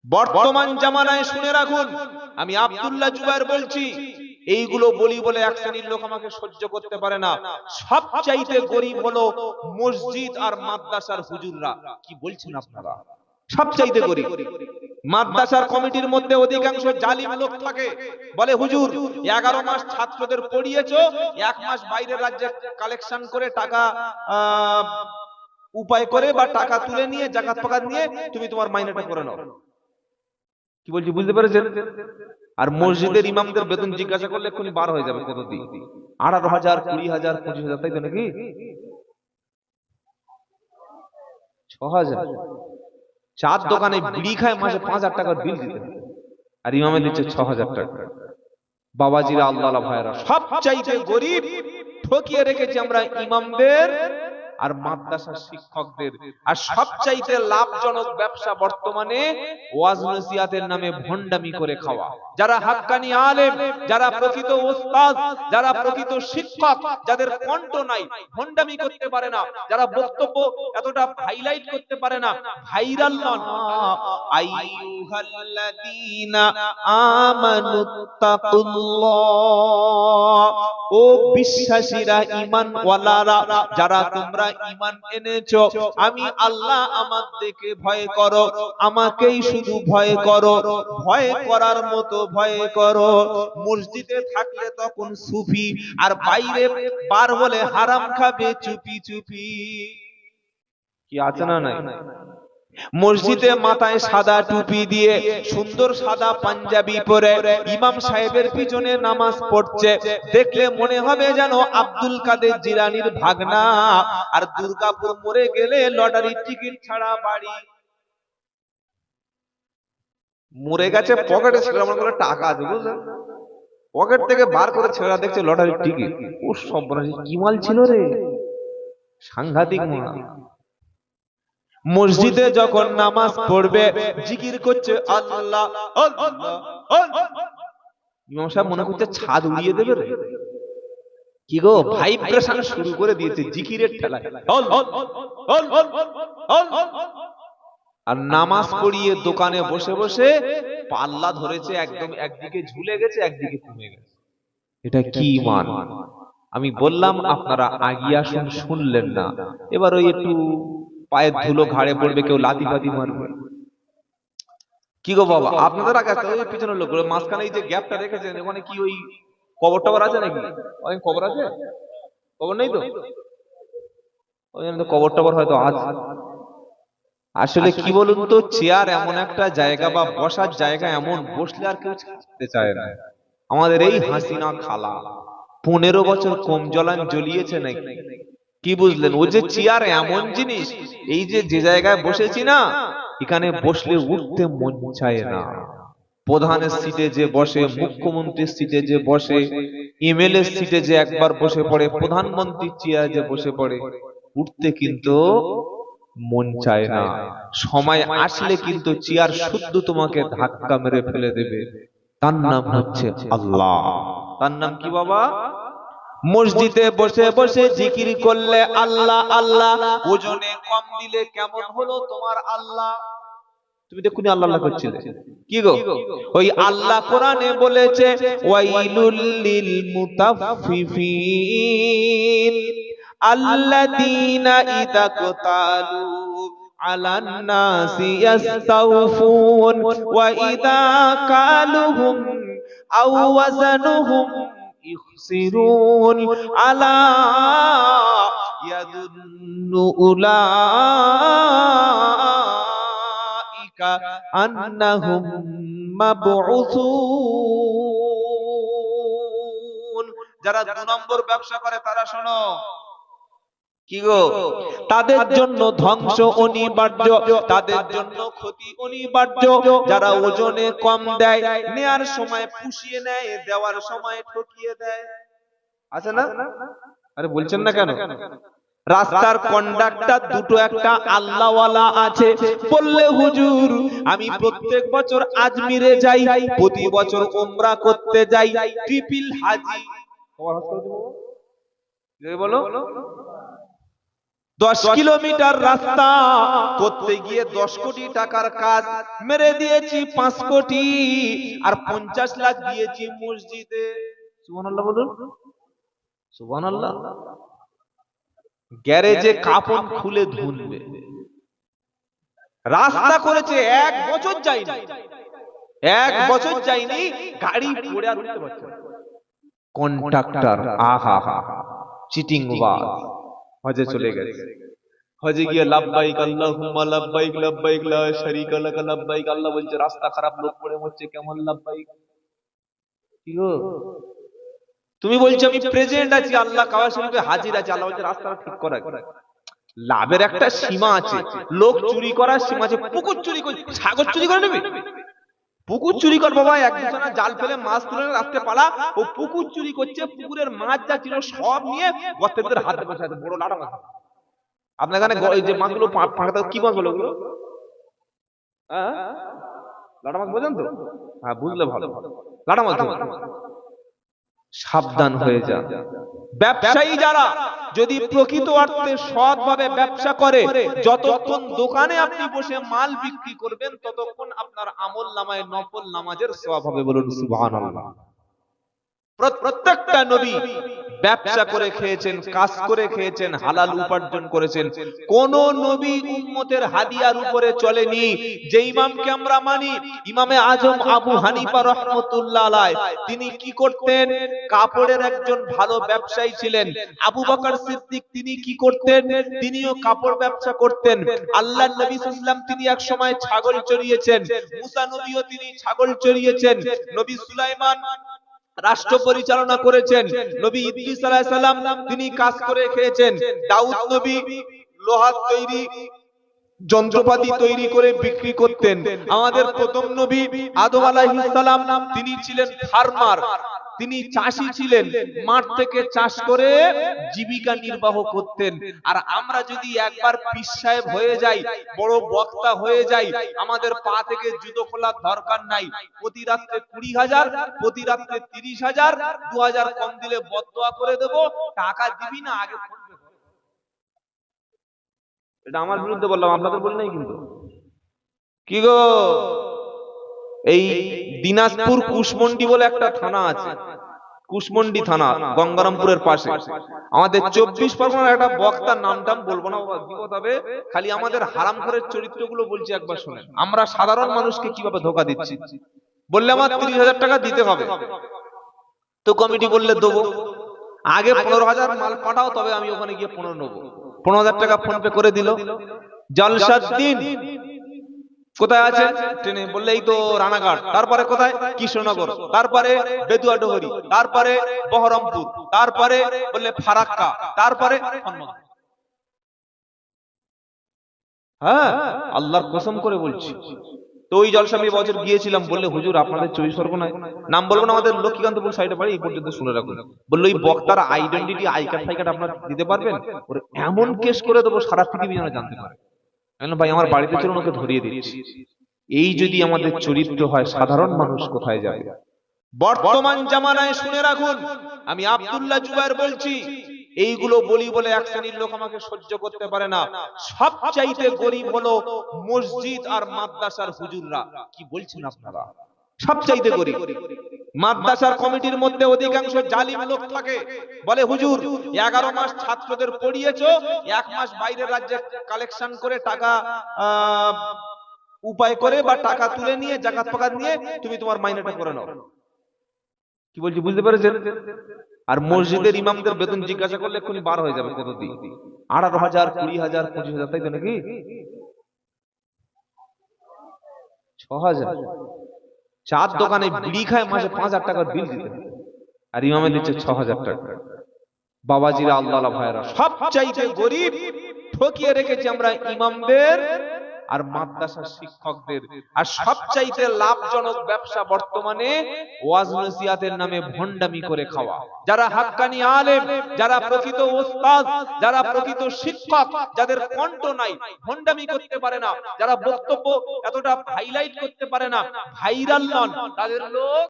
বর্তমান জামানায় শুনে রাখুন, আমি আব্দুল্লাহ জুবায়ের বলছি, এইগুলো বলি বলে এক শ্রেণীর লোক আমাকে সহ্য করতে পারে না। সবচাইতে গরিব হলো মসজিদ আর মাদ্রাসার হুজুররা। কি বলছেন আপনারা? সবচাইতে গরিব মাদ্রাসার কমিটির মধ্যে অধিকাংশ জালিম লোক থাকে। বলে হুজুর 11 মাস ছাত্রদের পড়িয়েছো, 1 মাস বাইরের রাজ্যে কালেকশন করে টাকা উপায় করে বা টাকা তুলে নিয়ে জাকাত ফাকাত নিয়ে তুমি তোমার মাইনেটা করে নাও। কি বলছি বুঝতে পেরেছেন? আর মসজিদের ইমামদের বেতন জিজ্ঞাসা করলে এক্ষুনি বার হয়ে যাবে কত দিন, 18,000, 20,000, 25,000, তাই তো নাকি? 6,000। চার দোকানে বিড়ি খায় মাসে 5,000 টাকার বিল দিতে, আর ইমামে দিচ্ছে 6,000 টাকা। বাবাজিরা, আল্লাহ ভাইরা, সবচাইতে গরিব ঠকিয়ে রেখেছি আমরা ইমামদের আর মাদ্রাসার শিক্ষকদের। আর সবচাইতে লাভজনক ব্যবসা বর্তমানে ওয়াজ নসিহতের নামে ভণ্ডামি করে খাওয়া। যারা হাক্কানি আলেম, যারা প্রকৃত ওস্তাদ, যারা প্রকৃত শিক্ষক, যাদের কণ্ঠ নাই, ভণ্ডামি করতে পারে না, যারা বক্তব্য এতটা হাইলাইট করতে পারে না, ভাইরাল নন। আইয়ুহাল্লাযীনা আমানুত্তাকুল্লাহ, ও বিশ্বাসীরা, ঈমানওয়ালারা, যারা তোমরা ঈমান এনেছো, আমি আল্লাহ আমাদেরকে ভয় করো, আমাকেই শুধু ভয় করো, ভয় করার মতো ভয় করো। মসজিদে থাকলে তখন সুফি, আর বাইরে বার হলে হারাম খাবে চুপি চুপি। কি আছে না নাই? মসজিদে মাথায় সাদা টুপি দিয়ে সুন্দর সাদা পাঞ্জাবি পরে ইমাম সাহেবের পিছনে নামাজ পড়ছে, দেখলে মনে হবে যেন আব্দুল কাদের জিলানীর ভাগনা। আর দুর্গাপুর মরে গেলে লটারির টিকিট ছাড়া বাড়ি। মরে গেছে, পকেটে ছেড়ে মনে করে টাকা আছে, বুঝলেন, পকেট থেকে বার করে ছেড়া দেখছে লটারির টিকিট। ও সর্বনাশ, কি মাল ছিল রে, সাংঘাতিক মাল। মসজিদে যখন নামাজ পড়বে জিকির করছে আল্লাহ আল্লাহ আল্লাহ, ইমাম সাহেব মনে করছে ছাদ উড়িয়ে দেবে রে। কি গো, ভাইব্রেশন শুরু করে দিয়েছে জিকিরের ঠেলায়। আর নামাজ পড়িয়ে দোকানে বসে বসে পাল্লা ধরেছে, একদম একদিকে ঝুলে গেছে, একদিকে কমে গেছে। এটা কি ঈমান? আমি বললাম আপনারা আগিয়ে আসুন, শুনলেন না। এবার ওই একটু পায়ের ধুলো ঘাড়ে পড়বে, কেউ লাথি ফাতি মারবে। কি গো বাবা, আপনাদের আগে ওই পিছনের লোক মাঝখানে এই যে গ্যাপটা রেখেছেন, ওখানে কি ওই কবর টবর আছে নাকি? ওই কবর আছে? কবর নেই তো? ওই তো কবর টবর হয়তো আছে। আসলে কি বলুন তো, চেয়ার এমন একটা জায়গা বা বসার জায়গা, এমন বসলে আর কেউ ছাড়তে চায় না। আমাদের এই হাসিনা খালা 15 বছর কম জ্বলান জ্বলিয়েছে নাকি? কি বুঝলেন? ও যে চেয়ার এমন জিনিস, এই যে যে জায়গায় বসেছি না, এখানে বসলে উঠতে মন চায় না। প্রধানের সিটে যে বসে, মুখ্যমন্ত্রীর সিটে যে বসে, এমএলএ সিটে যে একবার বসে পড়ে, প্রধানমন্ত্রীর চেয়ারে যে বসে পড়ে, উঠতে কিন্তু মন চায় না। সময় আসলে কিন্তু চেয়ার শুদ্ধ তোমাকে ধাক্কা মেরে ফেলে দেবে। তার নাম হচ্ছে আল্লাহ। তার নাম কি বাবা? মসজিদে বসে বসে জিকির করলে আল্লাহ আল্লাহ, ওজনে কম দিলে কেমন হলো তোমার আল্লাহ? তুমি দেখুন আল্লাহ আল্লাহ করছিলে, কি গো? ওই আল্লাহ কোরআনে বলেছে ওয়াইলুল লিল মুতাফফিফিন আল্লাযীনা ইযা ক্তালু আলান নাসি ইস্তাওফুন ওয়া ইযা কালুহুম আও ওয়াজানুহুম ইখসিরুন আলা ইয়াদুন্নু উলাইকা আন্নাহুম মাবউসুন। যারা 2 নম্বর ব্যবসা করে তারা শোনো, কি গো, তাদের জন্য ধ্বংস অনিবার্য, তাদের জন্য ক্ষতি অনিবার্য। যারা ওজনে কম দেয়, নেয়ার সময় পুষিয়ে নেয়, দেওয়ার সময় ঠকিয়ে দেয়, আছে না? আরে বলছেন না কেন? রাস্তার কন্ডাক্টর দুটো একটা আল্লাহওয়ালা আছে। বললে হুজুর আমি প্রত্যেক বছর আজমিরে যাই, প্রতি বছর উমরা করতে যাই, ট্রিপল হাজি। বলো 10 কিলোমিটার রাস্তা করতে গিয়ে 10 কোটি টাকার কাজ মেরে দিয়েছি 5 কোটি, আর 50 লাখ দিয়েছি মসজিদে। সুবহানাল্লাহ বলুন, সুবহানাল্লাহ। গ্যারেজে কাপড় খুলে ধুনবে, রাস্তা করেছে 1 বছর যায়নি, 1 বছর যায়নি, গাড়ি পড়ে আর উঠতে পারছে না। কন্ট্রাক্টর আহা হা চিটিং বাজ, হজে চলে গেছে, হজে গিয়ে লাব্বাইক আল্লাহুম্মা লাব্বাইক লাব্বাইক লা শারীকা লাক লাব্বাইক, আল্লাহ বলছে রাস্তা খারাপ, লোক পড়ে মরছে, কেমন লাব্বাইক? কি গো, তুমি বলছো আমি প্রেজেন্ট আছি, আল্লাহ কাবা শরীফে হাজির আছে, আল্লাহ বলছে রাস্তাটা ঠিক করা। লাভের একটা সীমা আছে, লোক চুরি করার সীমা আছে। পুকুর চুরি করে, ছাগল চুরি করে নেবে, পুকুর চুরি কর বাবা, একজনা জাল ফেলে মাছ তুলে রাখতে পালা, ও পুকুর চুরি করছে, পুকুরের মাছ যা ছিল সব নিয়ে গর্তের ভিতরে হাত বসে আছে, বড় লাটা মাছ। আপনার এখানে যে মাছগুলো ফাঁকা, কি মাছ বলো ওগুলো? হ্যাঁ, লাটা মাছ বোঝেন তো? হ্যাঁ, বুঝলে ভালো, লাটা মাছ। সাবধান হয়ে যা। ব্যবসায়ী যারা যদি প্রকৃত অর্থে সৎভাবে ব্যবসা করে, যতক্ষণ দোকানে আপনি বসে মাল বিক্রি করবেন, ততক্ষণ আপনার আমল নামায় নফল নামাজের সওয়াব হবে। বলুন সুবহানাল্লাহ। প্রত্যেকটা নবী ব্যবসা করে খেয়েছেন, কাজ করে খেয়েছেন, হালাল উপার্জন করেছেন। কোন নবী উম্মতের হাদিয়ার উপরে চলেনি। যে ইমামকে আমরা মানি, ইমামে আজম আবু হানিফা রাহমাতুল্লাহ আলাইহি, তিনি কি করতেন? কাপড়ের একজন ভালো ব্যবসায়ী ছিলেন। আবু বকর সিদ্দিক তিনি কি করতেন? তিনিও কাপড় ব্যবসা করতেন। আল্লাহর নবী সাল্লাল্লাহু আলাইহি ওয়াসাল্লাম তিনি এক সময় ছাগল চড়িয়েছেন। মুসা নবীও তিনি ছাগল চড়িয়েছেন। নবী সুলাইমান রাষ্ট্র পরিচালনা করেছেন। নবী ইদ্রিস আলাইহিস সালাম তিনি কাজ করে খেয়েছেন। দাউদ নবী লোহার তৈরি যন্ত্রপাতি তৈরি করে বিক্রি করতেন। আমাদের প্রথম নবী আদম আলাইহিস সালাম তিনি ছিলেন ফার্মার, তিনি চাষী ছিলেন, মাঠ থেকে চাষ করে জীবিকা নির্বাহ করতেন। আর আমরা যদি একবার পীর সাহেব হয়ে যাই, বড় বক্তা হয়ে যাই, আমাদের পা থেকে জুতো খোলার দরকার নাই। প্রতি রাত্রে 20,000, প্রতি রাত্রে 30,000, 2,000 কম দিলে বদদোয়া করে দেব, টাকা দিবি না আগে ফোন পে কর। এটা আমার বিরুদ্ধে বললাম, আপনাদের বলি নাই কিন্তু। কি গো, এই দিনাজপুর কুশমন্ডি বলে একটা থানা আছে, কুশমন্ডি থানা, গঙ্গারামপুরের পাশে। আমাদের 24 পরগনার একটা বক্তার নামটাম বলবো না বাবা, কি কথা হবে, খালি আমাদের হারামখোরের চরিত্রগুলো বলছি, একবার শুনেন। আমরা সাধারণ মানুষকে কিভাবে ধোকা দিচ্ছি। বললে আমার 30,000 টাকা দিতে হবে, তো কমিটি বললে দেবো, আগে 15,000 মাল পাঠাও, তবে আমি ওখানে গিয়ে 15 নেবো। 15,000 টাকা ফোন পে করে দিল। জলসার দিন কোথায় আছে? ট্রেনে। বললে এই তো রানাঘাট। তারপরে কোথায়? কৃষ্ণনগর। তারপরে বেদুয়াডহরি, তারপরে বহরমপুর, তারপরে বললে ফারাক্কা, তারপরে হ্যাঁ, আল্লাহর কসম করে বলছি। তো ওই জলসা আমি বছর গিয়েছিলাম। বললে হুজুর আপনাদের 24 পরগনায়, নাম বলবো না, আমাদের লক্ষ্মীকান্তপুর সাইডে বাড়ি, এই পর্যন্ত শুনে রাখুন। বললো এই বক্তার আইডেন্টিটি, আই কার্ড ফাই কার্ড আপনারা দিতে পারবেন? ওরে এমন কেস করে দেবো সারা পৃথিবী যেন জানতে পারে। ভাই আমার বাড়িতে চলুন, ওকে ধরিয়ে দিচ্ছি। এই যদি আমাদের চরিত্র হয়, সাধারণ মানুষ কোথায় যাবে? বর্তমান জামানায় শুনে রাখুন, আমি আব্দুল্লাহ জুবায়ের বলছি, এইগুলো বলি বলে এক শ্রেণীর লোক আমাকে সহ্য করতে পারে না। সবচাইতে গরিব হলো মসজিদ আর মাদ্রাসার হুজুররা। কি বলছেন আপনারা? সবচাইতে গরিব। মাদ্রাসার কমিটির মধ্যে অধিকাংশ জালিম লোক থাকে। বলে হুজুর 11 মাস ছাত্রদের পড়িয়েছো, 1 মাস বাইরের রাজ্যে কালেকশন করে টাকা উপায় করে বা টাকা তুলে নিয়ে জাকাত ফাকাত নিয়ে তুমি তোমার মাইনেটা করে নাও। কি বলছি বুঝতে পেরেছেন? আর মসজিদের ইমামদের বেতন জিজ্ঞাসা করলে এক্ষুনি বার হয়ে যাবে কত দিন, 18,000, 20,000, 25,000, তাই তো নাকি? 6,000। চার দোকানে বিড়ি খায়, মাসে 5,000 টাকার বিল দিতে, আর ইমামে দিচ্ছে 6,000 টাকা। বাবাজিরা, আল্লাহ ভাইরা, সবচাইতে গরিব ঠকিয়ে রেখেছি আমরা ইমামদের আর মাদ্রাসার শিক্ষকদের। আর সবচাইতে লাভজনক ব্যবসা বর্তমানে ওয়াজ নসিহতের নামে ভণ্ডামি করে খাওয়া। যারা হাক্কানি আলেম, যারা প্রকৃত ওস্তাদ, যারা প্রকৃত শিক্ষক, যাদের কণ্ঠ নাই, ভণ্ডামি করতে পারে না, যারা বক্তব্য এতটা হাইলাইট করতে পারে না, ভাইরাল নন, তাদের লোক